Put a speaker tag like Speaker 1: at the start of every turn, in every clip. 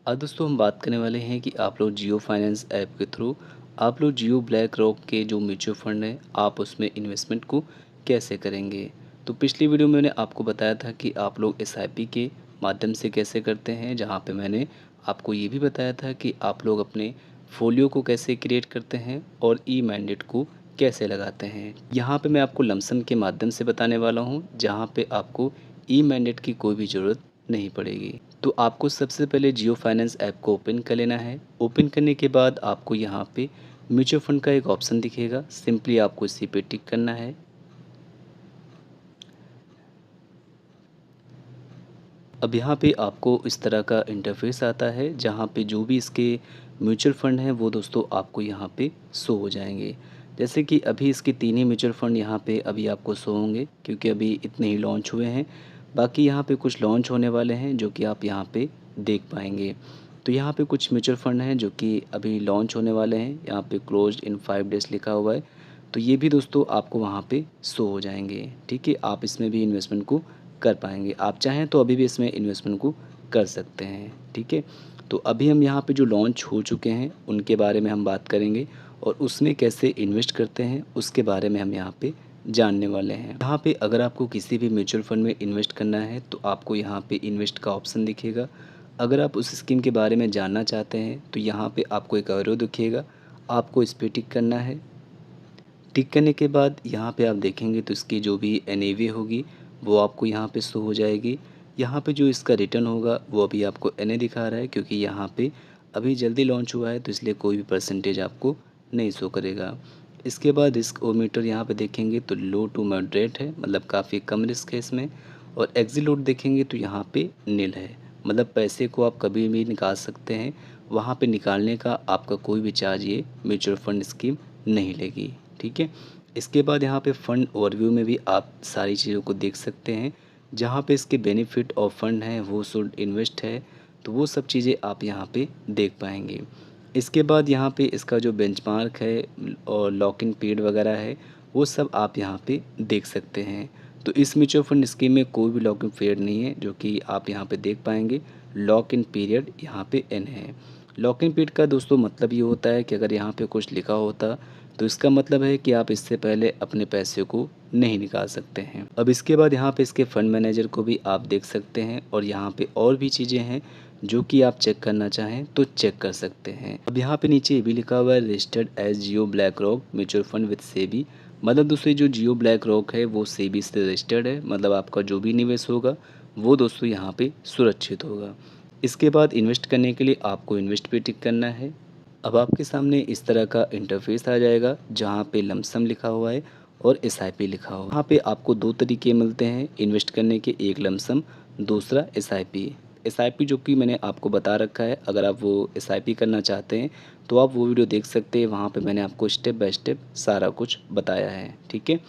Speaker 1: आज दोस्तों हम बात करने वाले हैं कि आप लोग जियो फाइनेंस ऐप के थ्रू आप लोग जियो ब्लैक रॉक के जो म्यूचुअल फंड है आप उसमें इन्वेस्टमेंट को कैसे करेंगे। तो पिछली वीडियो में मैंने आपको बताया था कि आप लोग एसआईपी के माध्यम से कैसे करते हैं, जहां पे मैंने आपको ये भी बताया था कि आप लोग अपने फोलियो को कैसे क्रिएट करते हैं और ई मैंडेट को कैसे लगाते हैं। यहाँ पे मैं आपको लमसम के माध्यम से बताने वाला हूँ, जहाँ पे आपको ई मैंडेट की कोई भी ज़रूरत नहीं पड़ेगी। तो आपको सबसे पहले जियो फाइनेंस ऐप को ओपन कर लेना है। ओपन करने के बाद आपको यहाँ पे म्यूचुअल फंड का एक ऑप्शन दिखेगा, सिंपली आपको इसी पे टिक करना है। अब यहाँ पे आपको इस तरह का इंटरफेस आता है, जहाँ पे जो भी इसके म्यूचुअल फंड हैं वो दोस्तों आपको यहाँ पे शो हो जाएंगे। जैसे कि अभी इसके 3 ही म्यूचुअल फंड यहाँ पे अभी आपको शो होंगे, क्योंकि अभी इतने ही लॉन्च हुए हैं। बाकी यहाँ पे कुछ लॉन्च होने वाले हैं जो कि आप यहाँ पे देख पाएंगे। तो यहाँ पे कुछ म्यूचुअल फंड हैं जो कि अभी लॉन्च होने वाले हैं, यहाँ पे क्लोज्ड इन 5 डेज़ लिखा हुआ है। तो ये भी दोस्तों आपको वहाँ पे शो हो जाएंगे। ठीक है, आप इसमें भी इन्वेस्टमेंट को कर पाएंगे। आप चाहें तो अभी भी इसमें इन्वेस्टमेंट को कर सकते हैं। ठीक है, तो अभी हम यहाँ पे जो लॉन्च हो चुके हैं उनके बारे में हम बात करेंगे, और उसमें कैसे इन्वेस्ट करते हैं उसके बारे में हम यहाँ पे जानने वाले हैं। यहाँ पे अगर आपको किसी भी म्यूचुअल फंड में इन्वेस्ट करना है तो आपको यहाँ पे इन्वेस्ट का ऑप्शन दिखेगा। अगर आप उस स्कीम के बारे में जानना चाहते हैं तो यहाँ पे आपको एक एरो दिखेगा, आपको इस पर टिक करना है। टिक करने के बाद यहाँ पे आप देखेंगे तो इसकी जो भी एनएवी होगी वो आपको यहाँ पे शो हो जाएगी। यहाँ पे जो इसका रिटर्न होगा वो अभी आपको एनए दिखा रहा है, क्योंकि यहाँ पे अभी जल्दी लॉन्च हुआ है तो इसलिए कोई भी परसेंटेज आपको नहीं शो करेगा। इसके बाद रिस्क ओमीटर यहाँ पे देखेंगे तो लो टू मॉडरेट है, मतलब काफ़ी कम रिस्क है इसमें। और एग्जिट लोड देखेंगे तो यहाँ पे नील है, मतलब पैसे को आप कभी भी निकाल सकते हैं। वहाँ पे निकालने का आपका कोई भी चार्ज ये म्यूचुअल फंड स्कीम नहीं लेगी। ठीक है, इसके बाद यहाँ पे फ़ंड ओवरव्यू में भी आप सारी चीज़ों को देख सकते हैं, जहाँ पे इसके बेनिफिट और फंड हैं वो शुड इन्वेस्ट है, तो वो सब चीज़ें आप यहाँ पे देख पाएंगे। इसके बाद यहाँ पे इसका जो बेंचमार्क है और लॉक इन पीरियड वगैरह है वो सब आप यहाँ पे देख सकते हैं। तो इस म्यूचुअल फंड स्कीम में कोई भी लॉक इन पीरियड नहीं है, जो कि आप यहाँ पे देख पाएंगे। लॉक इन पीरियड यहाँ पे एन है। लॉक इन पीरियड का दोस्तों मतलब ये होता है कि अगर यहाँ पे कुछ लिखा होता तो इसका मतलब है कि आप इससे पहले अपने पैसे को नहीं निकाल सकते हैं। अब इसके बाद यहाँ पे इसके फंड मैनेजर को भी आप देख सकते हैं, और यहाँ पे और भी चीज़ें हैं जो कि आप चेक करना चाहें तो चेक कर सकते हैं। अब यहाँ पे नीचे ये भी लिखा हुआ है registered as Jio BlackRock mutual fund with SEBI, मतलब दूसरी जो जियो ब्लैक रॉक है वो सेबी से रजिस्टर्ड है, मतलब आपका जो भी निवेश होगा वो दोस्तों यहाँ पे सुरक्षित होगा। इसके बाद इन्वेस्ट करने के लिए आपको इन्वेस्ट पे टिक करना है। अब आपके सामने इस तरह का इंटरफेस आ जाएगा, जहाँ पे लमसम लिखा हुआ है और एसआईपी लिखा हुआ है। यहाँ पे आपको दो तरीके मिलते हैं इन्वेस्ट करने के, एक लमसम, दूसरा एसआईपी। एसआईपी जो कि मैंने आपको बता रखा है, अगर आप वो एसआईपी करना चाहते हैं तो आप वो वीडियो देख सकते हैं, वहाँ पे मैंने आपको स्टेप बाय स्टेप सारा कुछ बताया है। ठीक है,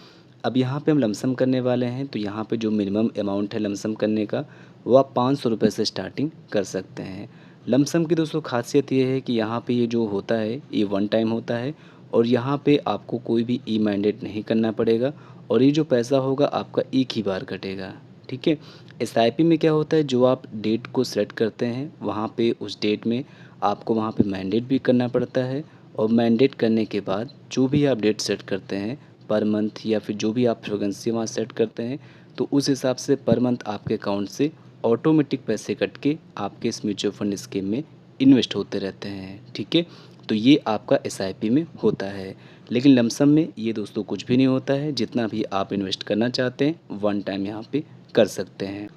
Speaker 1: अब यहाँ पे हम लमसम करने वाले हैं, तो यहाँ पे जो मिनिमम अमाउंट है लमसम करने का वो आप 500 रुपये से स्टार्टिंग कर सकते हैं। लमसम की दोस्तों खासियत ये है कि यहाँ पे ये जो होता है ये वन टाइम होता है, और यहाँ पे आपको कोई भी ई मैंडेट नहीं करना पड़ेगा, और ये जो पैसा होगा आपका एक ही बार कटेगा। ठीक है, एसआईपी में क्या होता है, जो आप डेट को सेलेक्ट करते हैं वहाँ पे उस डेट में आपको वहाँ पे मैंडेट भी करना पड़ता है, और मैंडेट करने के बाद जो भी आप डेट सेट करते हैं पर मंथ, या फिर जो भी आप फ्रिक्वेंसी वहाँ सेट करते हैं, तो उस हिसाब से पर मंथ आपके अकाउंट से ऑटोमेटिक पैसे कट के आपके इस म्यूचुअल फंड स्कीम में इन्वेस्ट होते रहते हैं। ठीक है, तो ये आपका एसआईपी में होता है। लेकिन लमसम में ये दोस्तों कुछ भी नहीं होता है, जितना भी आप इन्वेस्ट करना चाहते हैं वन टाइम यहाँ पे कर सकते हैं।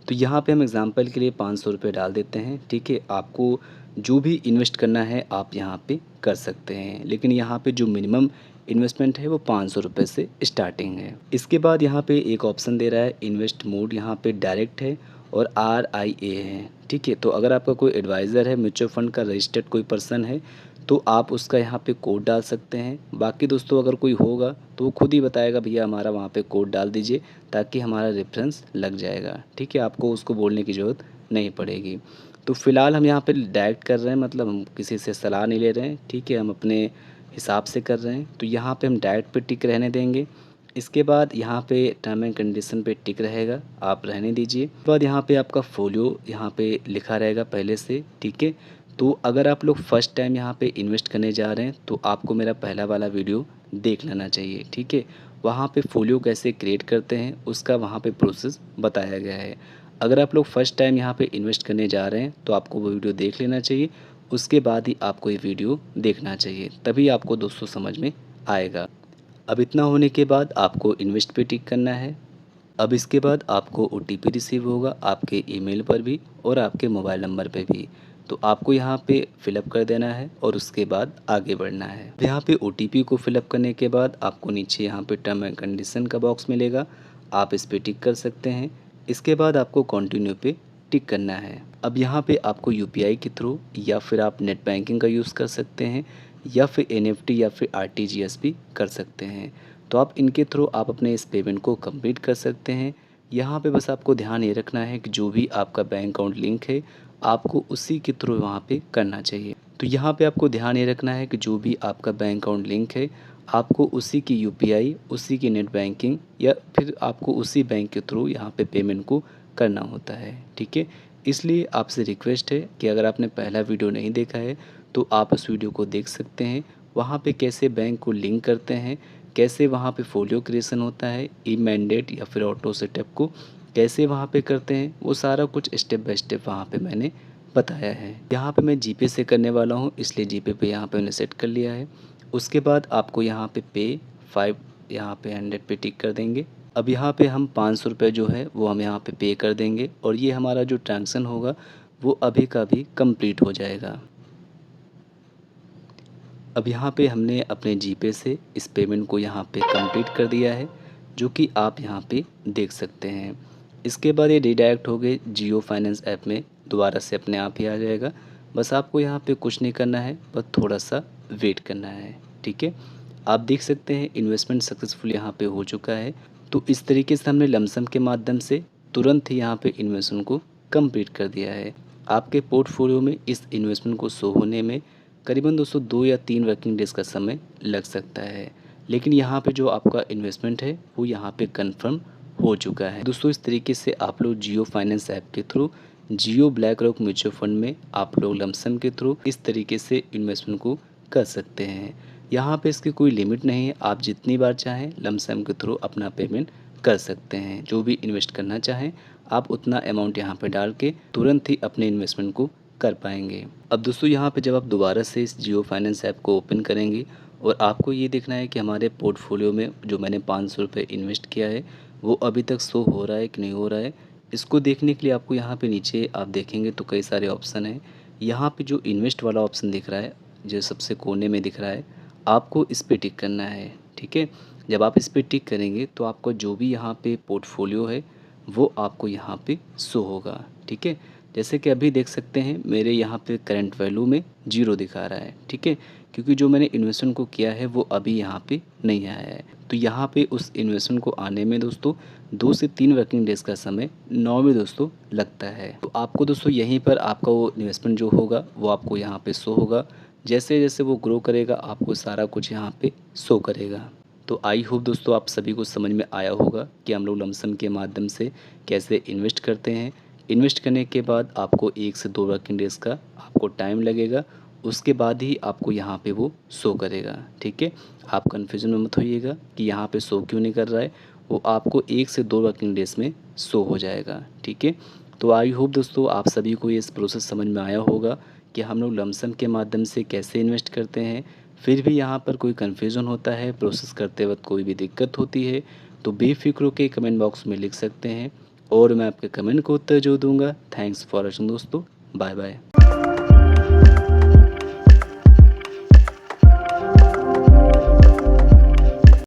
Speaker 1: तो यहाँ पे हम एग्जांपल के लिए 500 रुपये डाल देते हैं। ठीक है, आपको जो भी इन्वेस्ट करना है आप यहाँ पे कर सकते हैं, लेकिन यहाँ पे जो मिनिमम इन्वेस्टमेंट है वो 500 रुपये से स्टार्टिंग है। इसके बाद यहाँ पे एक ऑप्शन दे रहा है इन्वेस्ट मोड, यहाँ पे डायरेक्ट है और RIA है। ठीक है, तो अगर आपका कोई एडवाइज़र है, म्यूचुअल फंड का रजिस्टर्ड कोई पर्सन है, तो आप उसका यहाँ पे कोड डाल सकते हैं। बाकी दोस्तों अगर कोई होगा तो वो खुद ही बताएगा भैया हमारा वहाँ पे कोड डाल दीजिए, ताकि हमारा रेफरेंस लग जाएगा। ठीक है, आपको उसको बोलने की ज़रूरत नहीं पड़ेगी। तो फ़िलहाल हम यहाँ पे डायरेक्ट कर रहे हैं, मतलब हम किसी से सलाह नहीं ले रहे हैं। ठीक है, हम अपने हिसाब से कर रहे हैं, तो यहाँ पे हम डायरेक्ट पे टिक रहने देंगे। इसके बाद यहाँ पे टर्म एंड कंडीशन पे टिक रहेगा, आप रहने दीजिए। उसके बाद यहाँ पे आपका फ़ोलियो यहाँ पे लिखा रहेगा पहले से, ठीक है। तो अगर आप लोग फर्स्ट टाइम यहाँ पे इन्वेस्ट करने जा रहे हैं तो आपको मेरा पहला वाला वीडियो देख लेना चाहिए, ठीक है। वहाँ पे फ़ोलियो कैसे क्रिएट करते हैं उसका वहाँ पे प्रोसेस बताया गया है। अगर आप लोग फर्स्ट टाइम यहाँ पे इन्वेस्ट करने जा रहे हैं तो आपको वो वीडियो देख लेना चाहिए, उसके बाद ही आपको ये वीडियो देखना चाहिए, तभी आपको दोस्तों समझ में आएगा। अब इतना होने के बाद आपको इन्वेस्ट पे टिक करना है। अब इसके बाद आपको ओटीपी रिसीव होगा आपके ईमेल पर भी और आपके मोबाइल नंबर पे भी। तो आपको यहाँ पे फ़िलअप कर देना है और उसके बाद आगे बढ़ना है। अब यहाँ पे ओटीपी को फ़िलअप करने के बाद आपको नीचे यहाँ पे टर्म एंड कंडीशन का बॉक्स मिलेगा, आप इस पे टिक कर सकते हैं। इसके बाद आपको कंटिन्यू पे टिक करना है। अब यहाँ पे आपको यूपीआई के थ्रू या फिर आप नेट बैंकिंग का यूज़ कर सकते हैं या फिर एनईएफटी या फिर आरटीजीएस भी कर सकते हैं। तो आप इनके थ्रू आप अपने इस पेमेंट को कंप्लीट कर सकते हैं। यहाँ पे बस आपको ध्यान ये रखना है कि जो भी आपका बैंक अकाउंट लिंक है आपको उसी के थ्रू वहाँ पे करना चाहिए। तो यहाँ पे आपको ध्यान ये रखना है कि जो भी आपका बैंक अकाउंट लिंक है आपको उसी की यूपीआई, उसी की नेट बैंकिंग या फिर आपको उसी बैंक के थ्रू यहाँ पे पेमेंट को करना होता है, ठीक है। इसलिए आपसे रिक्वेस्ट है कि अगर आपने पहला वीडियो नहीं देखा है तो आप उस वीडियो को देख सकते हैं। वहाँ पे कैसे बैंक को लिंक करते हैं, कैसे वहाँ पे फ़ोलियो क्रिएशन होता है, ई मैंडेट या फिर ऑटो सेटअप को कैसे वहाँ पे करते हैं, वो सारा कुछ स्टेप बाय स्टेप वहाँ पे मैंने बताया है। यहाँ पे मैं जीपे से करने वाला हूँ इसलिए जीपे पे यहाँ पे मैंने सेट कर लिया है। उसके बाद आपको यहाँ पे 5 यहाँ पे 100 पे टिक कर देंगे। अब यहाँ पे हम 500 रुपये जो है वो हम यहाँ पे कर देंगे और ये हमारा जो ट्रांज़ैक्शन होगा वो अभी का अभी कंप्लीट हो जाएगा। अब यहाँ पे हमने अपने जीपे से इस पेमेंट को यहाँ पे कंप्लीट कर दिया है, जो कि आप यहाँ पे देख सकते हैं। इसके बाद ये रिडायरेक्ट हो गए जियो फाइनेंस ऐप में, दोबारा से अपने आप ही आ जाएगा। बस आपको यहाँ पे कुछ नहीं करना है, बस थोड़ा सा वेट करना है, ठीक है। आप देख सकते हैं इन्वेस्टमेंट सक्सेसफुल यहाँ पे हो चुका है। तो इस तरीके से हमने लमसम के माध्यम से तुरंत ही यहाँ पे इन्वेस्टमेंट को कंप्लीट कर दिया है। आपके पोर्टफोलियो में इस इन्वेस्टमेंट को शो होने में करीबन दोस्तों 2 या 3 वर्किंग डेज़ का समय लग सकता है, लेकिन यहाँ पे जो आपका इन्वेस्टमेंट है वो यहाँ पे कंफर्म हो चुका है। दोस्तों इस तरीके से आप लोग जियो फाइनेंस ऐप के थ्रू जियो ब्लैक रॉक म्यूचुअल फंड में आप लोग लमसम के थ्रू इस तरीके से इन्वेस्टमेंट को कर सकते हैं। यहाँ पे इसकी कोई लिमिट नहीं है, आप जितनी बार चाहें लमसम के थ्रू अपना पेमेंट कर सकते हैं। जो भी इन्वेस्ट करना चाहें आप उतना अमाउंट यहाँ पे डाल के तुरंत ही अपने इन्वेस्टमेंट को कर पाएंगे। अब दोस्तों यहाँ पे जब आप दोबारा से इस जियो फाइनेंस ऐप को ओपन करेंगे और आपको ये देखना है कि हमारे पोर्टफोलियो में जो मैंने 500 रुपये इन्वेस्ट किया है वो अभी तक शो हो रहा है कि नहीं हो रहा है। इसको देखने के लिए आपको यहाँ पे नीचे आप देखेंगे तो कई सारे ऑप्शन हैं। यहाँ पे जो इन्वेस्ट वाला ऑप्शन दिख रहा है, जो सबसे कोने में दिख रहा है, आपको इस पर टिक करना है, ठीक है। जब आप इस पर टिक करेंगे तो आपका जो भी यहाँ पे पोर्टफोलियो है वो आपको यहाँ पे शो होगा, ठीक है। जैसे कि अभी देख सकते हैं मेरे यहाँ पे करंट वैल्यू में 0 दिखा रहा है, ठीक है, क्योंकि जो मैंने इन्वेस्टमेंट को किया है वो अभी यहाँ पे नहीं आया है। तो यहाँ पे उस इन्वेस्टमेंट को आने में दोस्तों 2 से 3 वर्किंग डेज़ का समय नॉर्मली दोस्तों लगता है। तो आपको दोस्तों यहीं पर आपका वो इन्वेस्टमेंट जो होगा वो आपको यहाँ पे शो होगा। जैसे जैसे वो ग्रो करेगा आपको सारा कुछ यहाँ पे शो करेगा। तो आई होप दोस्तों आप सभी को समझ में आया होगा कि हम लोग लमसम के माध्यम से कैसे इन्वेस्ट करते हैं। इन्वेस्ट करने के बाद आपको 1 से 2 वर्किंग डेज़ का आपको टाइम लगेगा, उसके बाद ही आपको यहाँ पे वो शो करेगा, ठीक है। आप कन्फ्यूजन में मत होइएगा कि यहाँ पे शो क्यों नहीं कर रहा है, वो आपको 1 से 2 वर्किंग डेज़ में शो हो जाएगा, ठीक है। तो आई होप दोस्तों आप सभी को ये इस प्रोसेस समझ में आया होगा कि हम लोग लमसम के माध्यम से कैसे इन्वेस्ट करते हैं। फिर भी यहाँ पर कोई कन्फ्यूज़न होता है, प्रोसेस करते वक्त कोई भी दिक्कत होती है तो बेफिक्र होकर कमेंट बॉक्स में लिख सकते हैं और मैं आपके कमेंट को उत्तर जो दूंगा। थैंक्स फॉर वॉचिंग दोस्तों, बाय बाय।